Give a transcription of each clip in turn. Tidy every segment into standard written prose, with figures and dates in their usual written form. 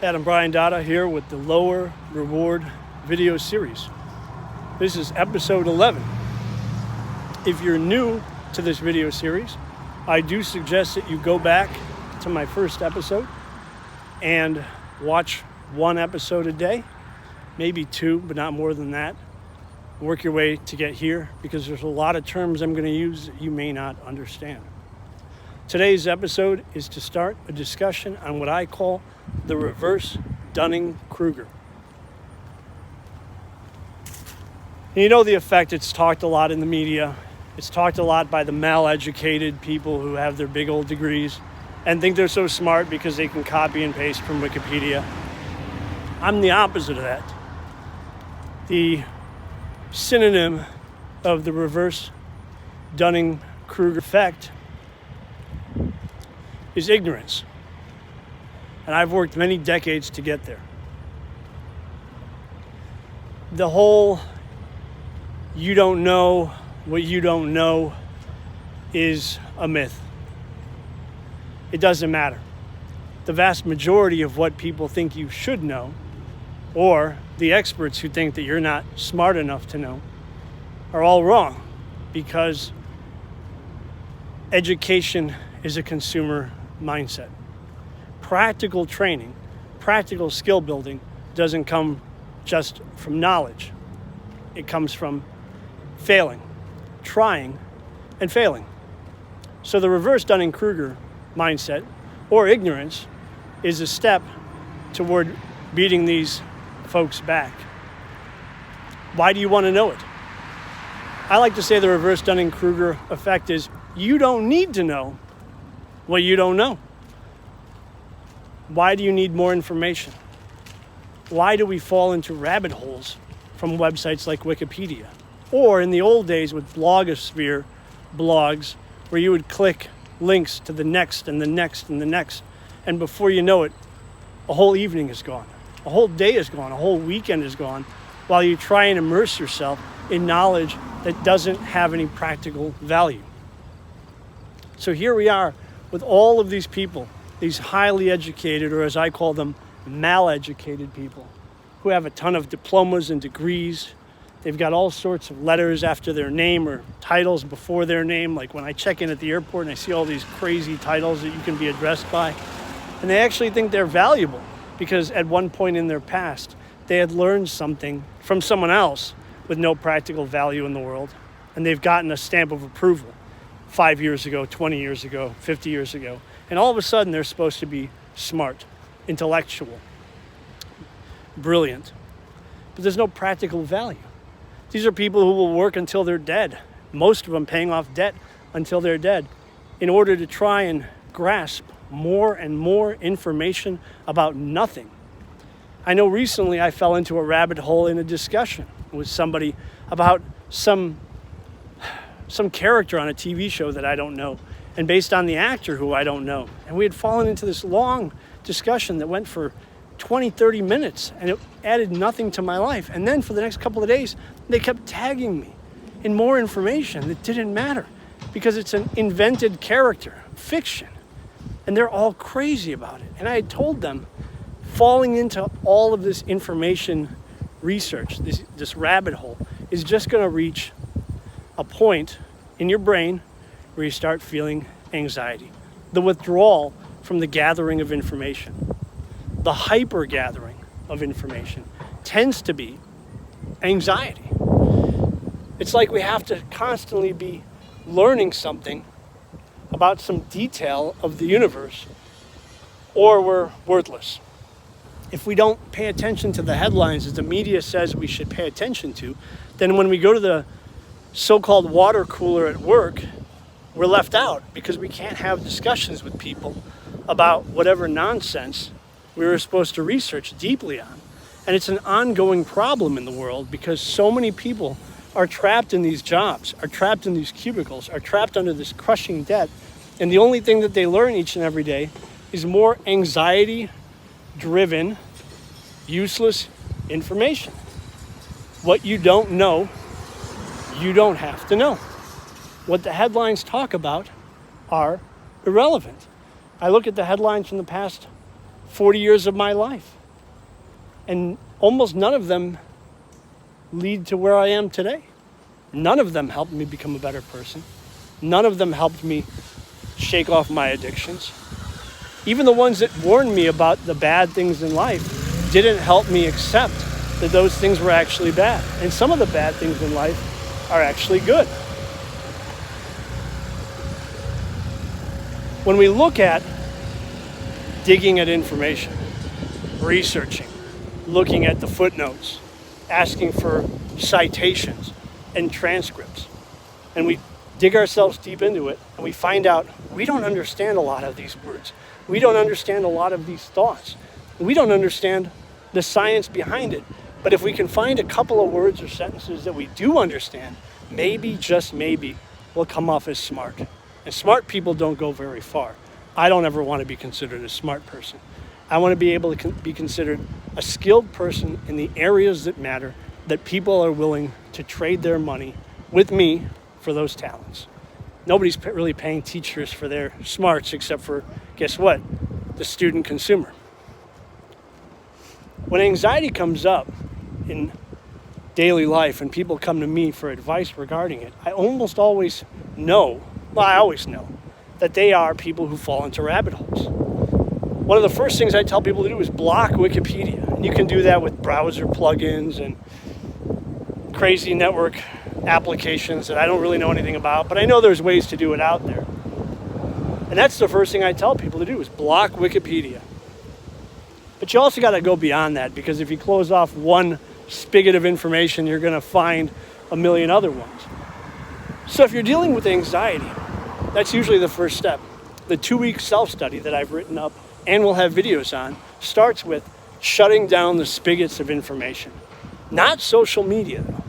Adam Brian Dada here with the Lower Reward video series. This is episode 11. If you're new to this video series, I do suggest that you go back to my first episode and watch one episode a day, maybe two, but not more than that. Work your way to get here because there's a lot of terms I'm going to use that you may not understand. Today's episode is to start a discussion on what I call the reverse Dunning-Kruger. You know the effect, it's talked a lot in the media. It's talked a lot by the mal-educated people who have their big old degrees and think they're so smart because they can copy and paste from Wikipedia. I'm the opposite of that. The synonym of the reverse Dunning-Kruger effect is ignorance. And I've worked many decades to get there. The whole you don't know what you don't know is a myth. It doesn't matter. The vast majority of what people think you should know, or the experts who think that you're not smart enough to know, are all wrong because education is a consumer mindset. Practical training, practical skill building doesn't come just from knowledge. It comes from failing, trying, and failing. So the reverse Dunning-Kruger mindset, or ignorance, is a step toward beating these folks back. Why do you want to know it? I like to say the reverse Dunning-Kruger effect is you don't need to know what you don't know. Why do you need more information? Why do we fall into rabbit holes from websites like Wikipedia? Or in the old days with blogosphere blogs, where you would click links to the next and the next and the next, and before you know it, a whole evening is gone, a whole day is gone, a whole weekend is gone, while you try and immerse yourself in knowledge that doesn't have any practical value. So here we are with all of these people, these highly educated, or as I call them, mal-educated people, who have a ton of diplomas and degrees. They've got all sorts of letters after their name or titles before their name, like when I check in at the airport and I see all these crazy titles that you can be addressed by. And they actually think they're valuable because at one point in their past, they had learned something from someone else with no practical value in the world, and they've gotten a stamp of approval 5 years ago, 20 years ago, 50 years ago. And all of a sudden, they're supposed to be smart, intellectual, brilliant. But there's no practical value. These are people who will work until they're dead, most of them paying off debt until they're dead, in order to try and grasp more and more information about nothing. I know recently I fell into a rabbit hole in a discussion with somebody about some character on a TV show that I don't know, and based on the actor who I don't know. And we had fallen into this long discussion that went for 20, 30 minutes, and it added nothing to my life. And then for the next couple of days, they kept tagging me in more information that didn't matter because it's an invented character, fiction. And they're all crazy about it. And I had told them, falling into all of this information research, this rabbit hole, is just going to reach a point in your brain where you start feeling anxiety, the withdrawal from the gathering of information. The hyper gathering of information tends to be anxiety. It's like we have to constantly be learning something about some detail of the universe, or we're worthless. If we don't pay attention to the headlines that the media says we should pay attention to, then when we go to the so-called water cooler at work, we're left out because we can't have discussions with people about whatever nonsense we were supposed to research deeply on. And it's an ongoing problem in the world because so many people are trapped in these jobs, are trapped in these cubicles, are trapped under this crushing debt. And the only thing that they learn each and every day is more anxiety-driven, useless information. What you don't know, you don't have to know. What the headlines talk about are irrelevant. I look at the headlines from the past 40 years of my life. And almost none of them lead to where I am today. None of them helped me become a better person. None of them helped me shake off my addictions. Even the ones that warned me about the bad things in life didn't help me accept that those things were actually bad. And some of the bad things in life are actually good. When we look at digging at information, researching, looking at the footnotes, asking for citations and transcripts, and we dig ourselves deep into it, and we find out we don't understand a lot of these words. We don't understand a lot of these thoughts. We don't understand the science behind it. But if we can find a couple of words or sentences that we do understand, maybe, just maybe, we'll come off as smart. And smart people don't go very far. I don't ever want to be considered a smart person. I want to be able to be considered a skilled person in the areas that matter, that people are willing to trade their money with me for those talents. Nobody's really paying teachers for their smarts except for, guess what? The student consumer. When anxiety comes up in daily life and people come to me for advice regarding it, I almost always know, I always know, that they are people who fall into rabbit holes. One of the first things I tell people to do is block Wikipedia. And you can do that with browser plugins and crazy network applications that I don't really know anything about, but I know there's ways to do it out there. And that's the first thing I tell people to do is block Wikipedia. But you also got to go beyond that, because if you close off one spigot of information, you're going to find a million other ones. So if you're dealing with anxiety, that's usually the first step. The 2-week self-study that I've written up and will have videos on starts with shutting down the spigots of information. Not social media, though.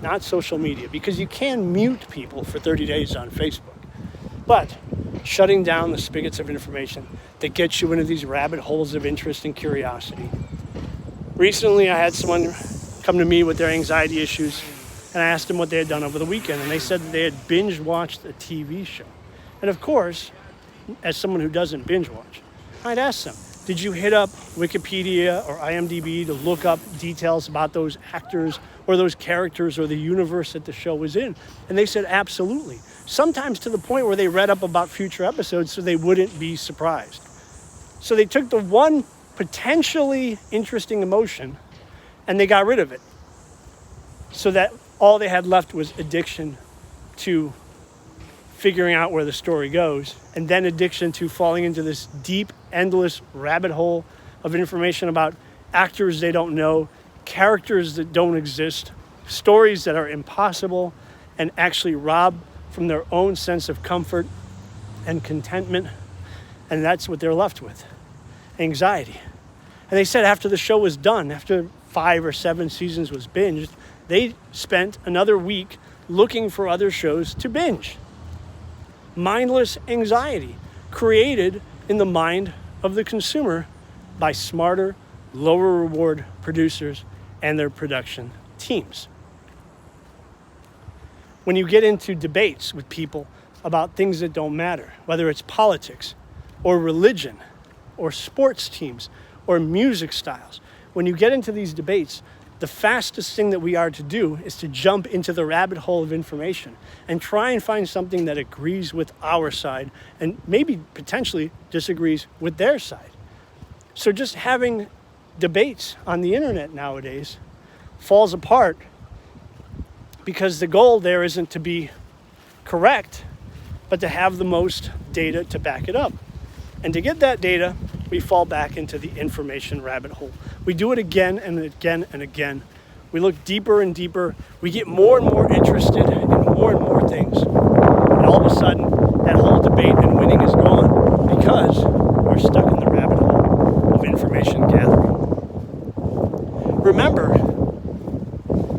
Not social media, because you can mute people for 30 days on Facebook. But shutting down the spigots of information that gets you into these rabbit holes of interest and curiosity. Recently, I had someone come to me with their anxiety issues, and I asked them what they had done over the weekend, and they said that they had binge watched a TV show. And of course, as someone who doesn't binge watch, I'd ask them, did you hit up Wikipedia or IMDb to look up details about those actors or those characters or the universe that the show was in? And they said, absolutely. Sometimes to the point where they read up about future episodes so they wouldn't be surprised. So they took the one potentially interesting emotion and they got rid of it, so that all they had left was addiction to figuring out where the story goes, and then addiction to falling into this deep, endless rabbit hole of information about actors they don't know, characters that don't exist, stories that are impossible, and actually rob from their own sense of comfort and contentment. And that's what they're left with, anxiety. And they said after the show was done, after 5 or 7 seasons was binged, they spent another week looking for other shows to binge. Mindless anxiety created in the mind of the consumer by smarter, lower reward producers and their production teams. When you get into debates with people about things that don't matter, whether it's politics or religion or sports teams or music styles, when you get into these debates, the fastest thing that we are to do is to jump into the rabbit hole of information and try and find something that agrees with our side and maybe potentially disagrees with their side. So just having debates on the internet nowadays falls apart because the goal there isn't to be correct, but to have the most data to back it up. And to get that data, we fall back into the information rabbit hole. We do it again and again and again. We look deeper and deeper. We get more and more interested in more and more things. And all of a sudden, that whole debate and winning is gone because we're stuck in the rabbit hole of information gathering. Remember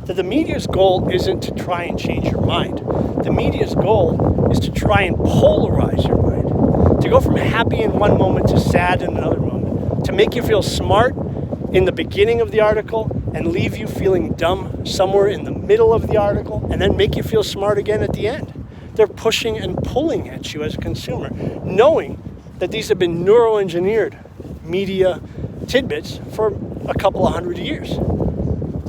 that the media's goal isn't to try and change your mind. The media's goal is to try and polarize your mind. To go from happy in one moment to sad in another moment. To make you feel smart in the beginning of the article and leave you feeling dumb somewhere in the middle of the article, and then make you feel smart again at the end. They're pushing and pulling at you as a consumer, knowing that these have been neuroengineered media tidbits for a couple of hundred years.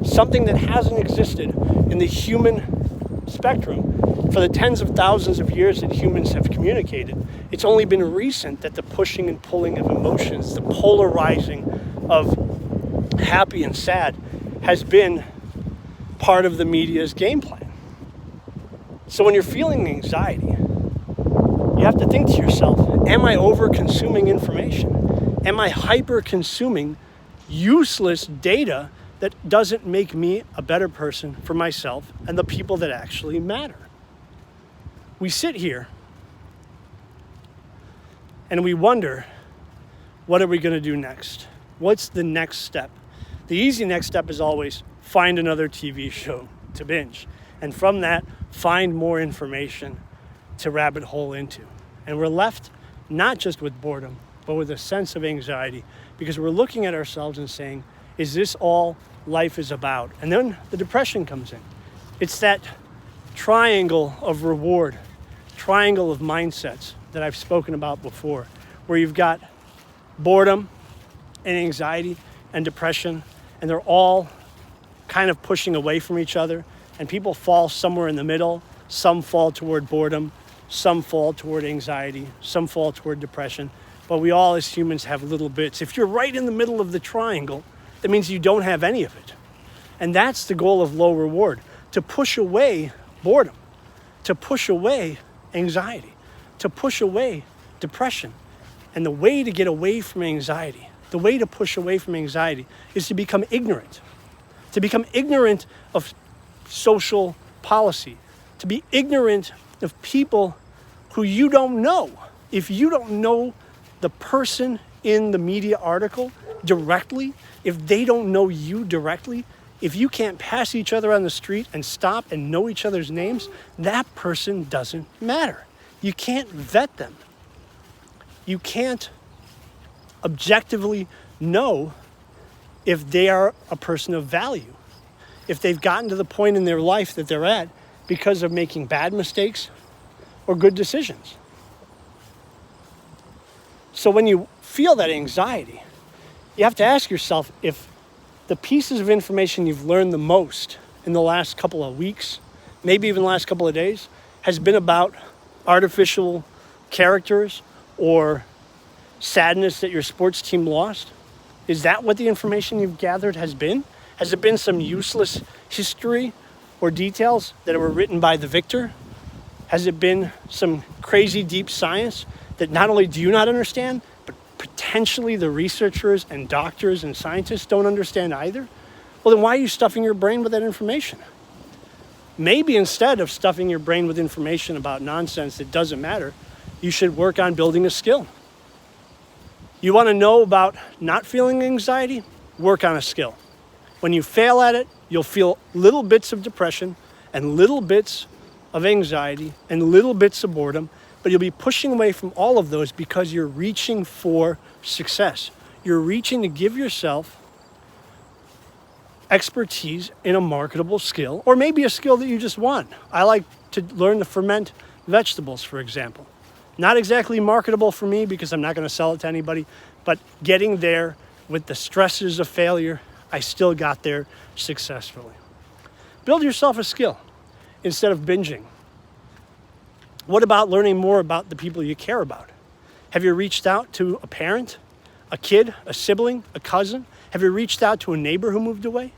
Something that hasn't existed in the human spectrum for the tens of thousands of years that humans have communicated. It's only been recent that the pushing and pulling of emotions, the polarizing of happy and sad, has been part of the media's game plan. So when you're feeling anxiety, you have to think to yourself, am I over-consuming information? Am I hyper-consuming useless data that doesn't make me a better person for myself and the people that actually matter? We sit here and we wonder, what are we going to do next? What's the next step? The easy next step is always find another TV show to binge. And from that, find more information to rabbit hole into. And we're left not just with boredom, but with a sense of anxiety, because we're looking at ourselves and saying, is this all life is about? And then the depression comes in. It's that triangle of reward, triangle of mindsets that I've spoken about before, where you've got boredom and anxiety and depression, and they're all kind of pushing away from each other, and people fall somewhere in the middle. Some fall toward boredom, some fall toward anxiety, some fall toward depression, but we all as humans have little bits. If you're right in the middle of the triangle, that means you don't have any of it. And that's the goal of low reward, to push away boredom, to push away anxiety, to push away depression. And the way to get away from anxiety, the way to push away from anxiety is to become ignorant of social policy, to be ignorant of people who you don't know. If you don't know the person in the media article directly, if they don't know you directly, if you can't pass each other on the street and stop and know each other's names, that person doesn't matter. You can't vet them. You can't objectively know if they are a person of value, if they've gotten to the point in their life that they're at because of making bad mistakes or good decisions. So when you feel that anxiety, you have to ask yourself if the pieces of information you've learned the most in the last couple of weeks, maybe even the last couple of days, has been about artificial characters or sadness that your sports team lost. Is that what the information you've gathered has been? Has it been some useless history or details that were written by the victor? Has it been some crazy deep science that not only do you not understand, but potentially the researchers and doctors and scientists don't understand either? Well, then why are you stuffing your brain with that information? Maybe instead of stuffing your brain with information about nonsense that doesn't matter, you should work on building a skill. You want to know about not feeling anxiety? Work on a skill. When you fail at it, you'll feel little bits of depression and little bits of anxiety and little bits of boredom, but you'll be pushing away from all of those because you're reaching for success. You're reaching to give yourself expertise in a marketable skill, or maybe a skill that you just want. I like to learn to ferment vegetables, for example. Not exactly marketable for me because I'm not going to sell it to anybody, but getting there with the stresses of failure, I still got there successfully. Build yourself a skill instead of binging. What about learning more about the people you care about? Have you reached out to a parent, a kid, a sibling, a cousin? Have you reached out to a neighbor who moved away?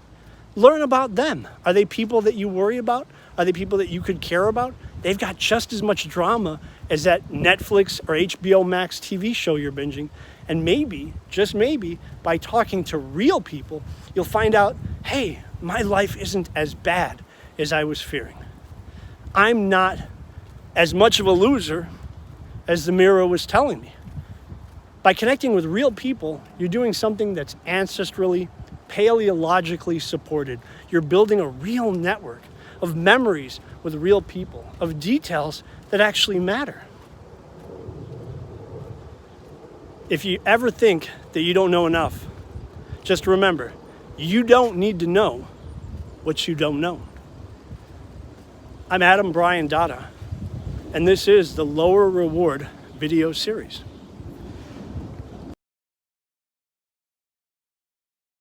Learn about them. Are they people that you worry about? Are they people that you could care about? They've got just as much drama as that Netflix or HBO Max TV show you're binging. And maybe, just maybe, by talking to real people, you'll find out, hey, my life isn't as bad as I was fearing. I'm not as much of a loser as the mirror was telling me. By connecting with real people, you're doing something that's ancestrally, paleologically supported. You're building a real network of memories with real people, of details that actually matter. If you ever think that you don't know enough, just remember, you don't need to know what you don't know. I'm Adam Brian Dada, and this is the Lower Reward video series.